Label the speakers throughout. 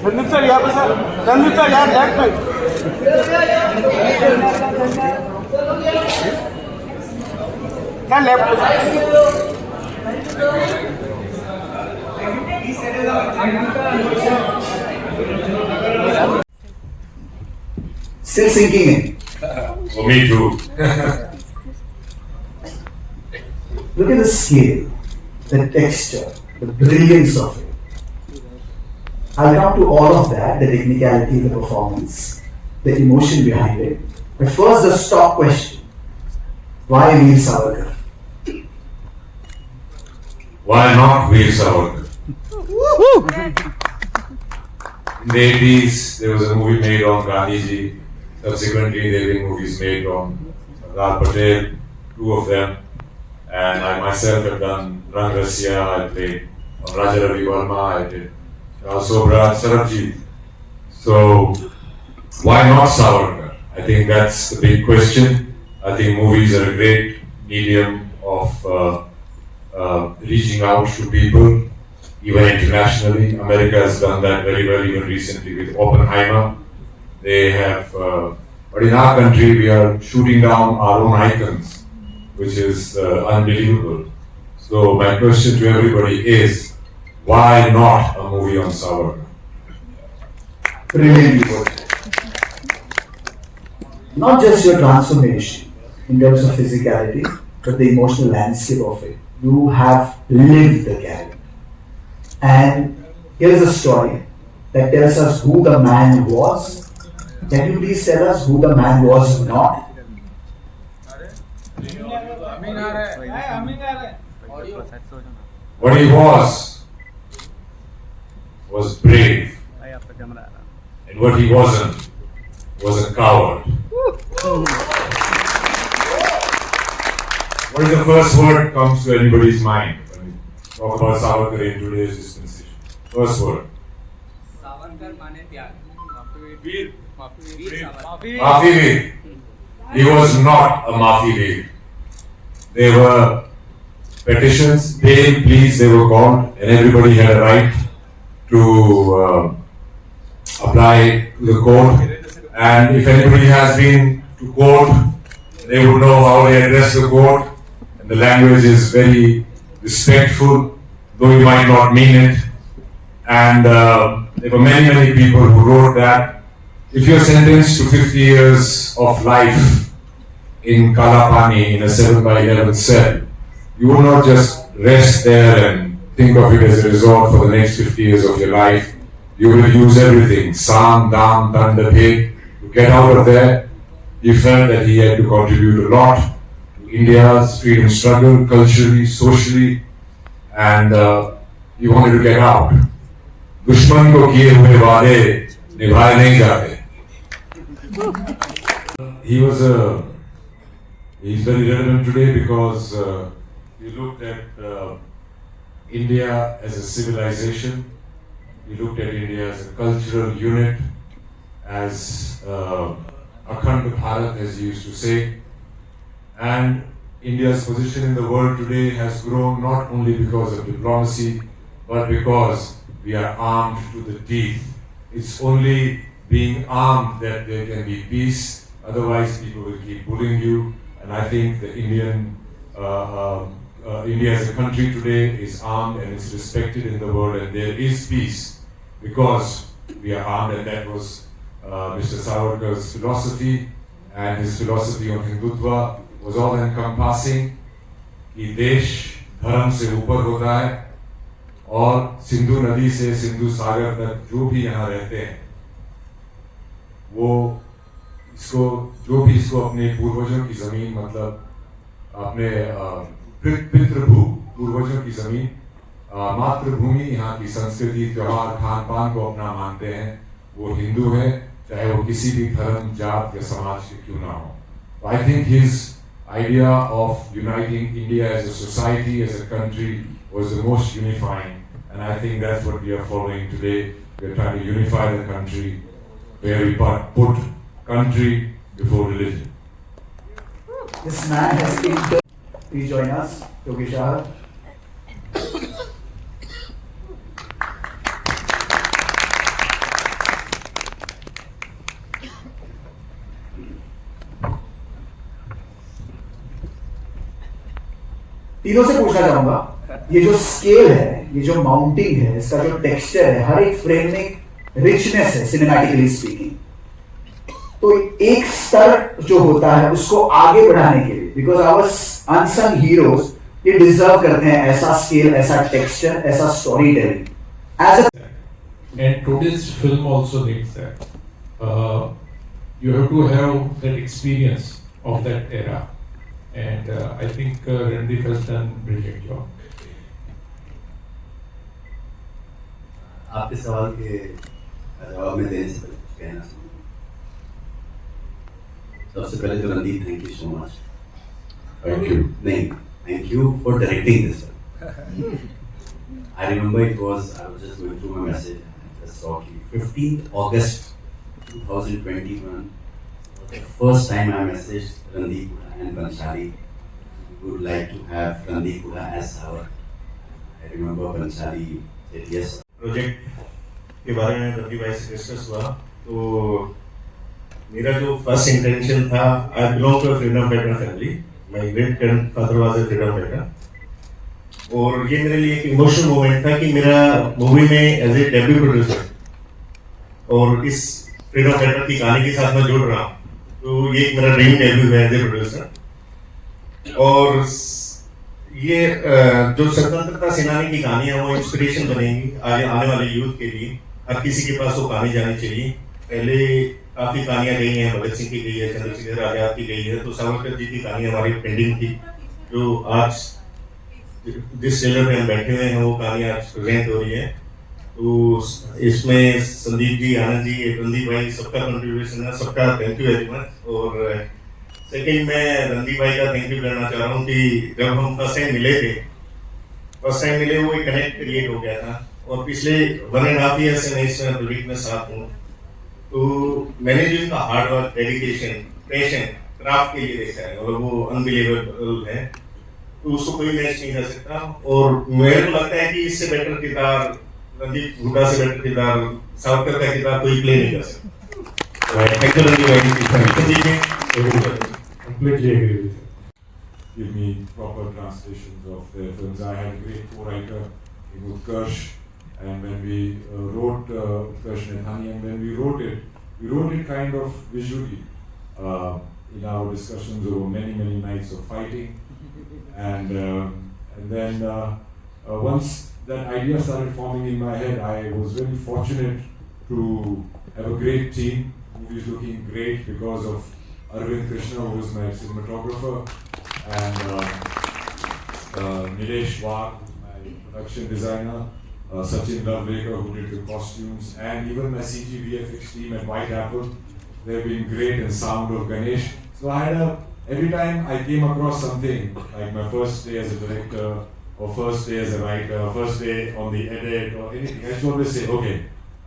Speaker 1: Randeep sir यहाँ पे sir, Randeep sir यहाँ बैक पे। क्या लेफ्ट पे
Speaker 2: Still sinking in.
Speaker 3: For me too.
Speaker 2: Look at the scale, the texture, the brilliance of it. I'll come to all of that, the technicality of the performance, the emotion behind it. But first, the stock question. Why Veer Savarkar?
Speaker 3: Why not Veer Savarkar? In the 80s, there was a movie made on Gandhiji. Subsequently, there have been movies made on Sardar Patel, two of them. And I myself have done Rang Rasya, I played on Raja Ravi Verma, I did also Braj Sarabjit. So, why not Savarkar? I think that's the big question. I think movies are a great medium of reaching out to people, even internationally. America has done that very well, even recently with Oppenheimer. They have, but in our country, we are shooting down our own icons, which is unbelievable. So my question to everybody is, why not a movie on Savarkar?
Speaker 2: Brilliantly put. Not just your transformation in terms of physicality, but the emotional landscape of it. You have lived the character. And here's a story that tells us who the man was. Can you please tell us who the man was not?
Speaker 3: What he was brave. And what he wasn't was a coward. What is the first word comes to anybody's mind when we talk about Savarkar in today's dispensation? First word.
Speaker 4: Savarkar माने त्याग.
Speaker 3: Veer.
Speaker 4: माफी.
Speaker 3: Veer. He was not a Maafi Veer. There were petitions, bail, pleas, they were called, and everybody had a right to apply to the court. And if anybody has been to court, they would know how they address the court. And the language is very respectful, though you might not mean it. And there were many people who wrote that if you're sentenced to 50 years of life in Kalapani in a 7x11 cell, you will not just rest there and think of it as a resort for the next 50 years of your life. You will use everything, Sam, Dam, Danda, Bhed, to get out of there. He felt that he had to contribute a lot to India's freedom struggle, culturally, socially, and he wanted to get out. दुश्मन को किए हुए वादे निभाए नहीं जाते. He's very relevant today because he looked at India as a civilization. He looked at India as a cultural unit, as Akhand Bharat, as he used to say. And India's position in the world today has grown not only because of diplomacy, but because we are armed to the teeth. It's only being armed that there can be peace. Otherwise, people will keep bullying you. And I think the India as a country today is armed and is respected in the world, and there is peace because we are armed. And that was Mr. Savarkar's philosophy, and his philosophy on Hindutva was all encompassing कि देश धर्म से ऊपर होता है और सिंधु नदी से सिंधु सागर तक जो भी यहाँ रहते हैं वो इसको जो भी इसको अपने पूर्वजों की जमीन मतलब अपने पूर्वजों की जमीन मातृभूमि यहाँ की संस्कृति त्योहार खान पान को अपना मानते हैं वो हिंदू है चाहे वो किसी भी धर्म जात या समाज के क्यों ना हो. I think his idea of uniting India as a society, as a country was the most unifying. And I think that's what we are following today. We are trying to unify the country where we put country before religion.
Speaker 2: This man has been. Please join us, Yogi Shah. तीनों से पूछना चाहूंगा, ये जो scale है, ये जो mounting है, इसका जो टेक्सचर है, हर एक फ्रेम में रिचनेस है सिनेमैटिकली स्पीकिंग। तो एक स्तर जो होता है उसको आगे बढ़ाने के लिए, बिकॉज आवर अनसंग हीरोज ये डिजर्व करते हैं ऐसा स्केल, ऐसा टेक्सचर, ऐसा story telling as a
Speaker 5: And today's film also needs that. You have to have that experience of that era, and I think Randeep has done brilliant job.
Speaker 6: आपके सवाल के जवाब में देने से पहले कुछ कहना चाहूँगा। सबसे पहले तो Randeep, thank you so much.
Speaker 3: Thank you.
Speaker 6: नहीं, thank you for directing this film. I remember I was just going through my message. I just saw you. 15th August 2021 was the first time I messaged Randeep and Banshali. We would like to have Randeep as our. I remember Banshali said yes.
Speaker 7: Project के बारे में रणदीप भाई से discuss हुआ, तो मेरा जो first intention था, I belong to freedom fighter family, my great grandfather was a freedom fighter, और ये मेरे लिए एक इमोशनल मोमेंट था कि मेरा मूवी में एज ए डेब्यू प्रोड्यूसर और इस फ्रीडम फाइटर की कहानी के साथ मैं जुड़ रहा हूँ, तो ये मेरा ड्रीम डेब्यू है एज ए प्रोड्यूसर। और ये जो स्वतंत्रता सेनानी की कहानी है वो इंस्पिरेशन बनेगी आगे आने वाले यूथ के लिए। हर किसी के पास वो कहानी जानी चाहिए। पहले काफी कहानियां गई हैं, भगत सिंह की गई है, चंद्रशेखर आजाद की गई है, तो सावरकर जी की कहानी हमारी पेंडिंग थी, जो आज जिस ट्रेलर में हम बैठे हुए हैं वो कहानी आज प्रेजेंट हो रही है। तो इसमें संदीप जी, आनंद जी, रणदीप भाई, सबका कंट्रीब्यूशन है, सबका थैंक यू वेरी मच। और सेकंड मैं रणदीप भाई का थैंक यू करना चाह रहा हूँ कि जब हम फर्स्ट टाइम मिले वो एक कनेक्ट क्रिएट हो गया था, और पिछले 1.5 ईयर से मैं इस प्रोजेक्ट में साथ हूँ, तो मैंने जो इनका hard work, dedication, passion craft के लिए देखा है और वो अनबिलीवेबल है, तो उसको कोई मैच नहीं कर सकता। और मेरे को लगता है कि इससे बेटर किरदार, रणदीप हुड्डा से बेटर किरदार, सावरकर का किरदार कोई प्ले नहीं कर सकता। थैंक यू रणदीप भाई।
Speaker 3: Completely agree with you. Give me proper translations of their films. I had a great co-writer in Utkarsh, and when we wrote Utkarsh Nethani, and when we wrote it kind of visually in our discussions over many nights of fighting, and then once that idea started forming in my head, I was very fortunate to have a great team. Movie is looking great because of Arvind Krishna, who was my cinematographer, and Nilesh Wagh, who was my production designer, Sachin Lavrekar, who did the costumes, and even my CG VFX team at White Apple. They've been great, and sound of Ganesh. So I had every time I came across something, like my first day as a director, or first day as a writer, first day on the edit, or anything, I should always say, okay,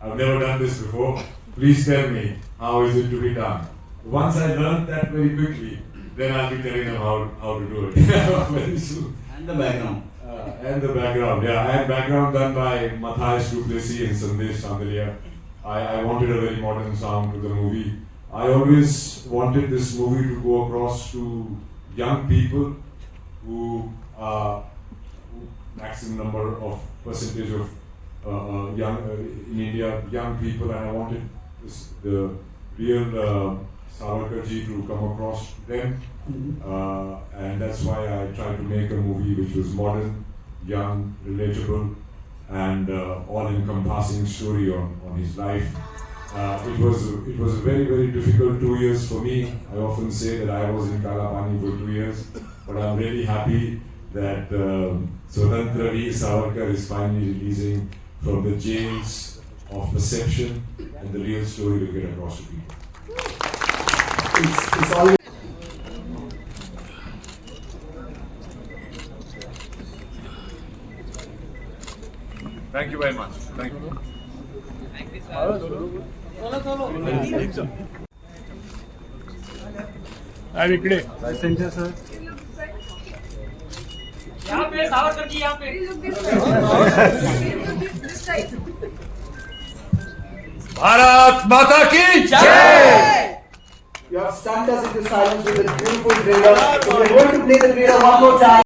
Speaker 3: I've never done this before, please tell me, how is it to be done? Once I learned that very quickly, then I'll be telling them how to do it very soon.
Speaker 6: And the background.
Speaker 3: And the background, yeah. I had background done by Matthias Duplessis and Sandesh Sandalia. I wanted a very modern sound to the movie. I always wanted this movie to go across to young people who maximum number of percentage of young in India, young people, and I wanted the real Savarkar ji to come across to them, and that's why I tried to make a movie which was modern, young, relatable, and all-encompassing story on his life. It was a very difficult 2 years for me. I often say that I was in Kalapani for 2 years, but I'm really happy that Swatantrya Veer Savarkar is finally releasing from the jails of perception, and the real story will get across to people.
Speaker 2: it's always
Speaker 3: Thank you very much. Thank you.
Speaker 4: Thank you, sir. यहाँ पे सावरकर जी, यहाँ पे
Speaker 3: भारत माता की जय।
Speaker 2: you have stunned us into silence with a beautiful trailer. So we're going to play the trailer one more time.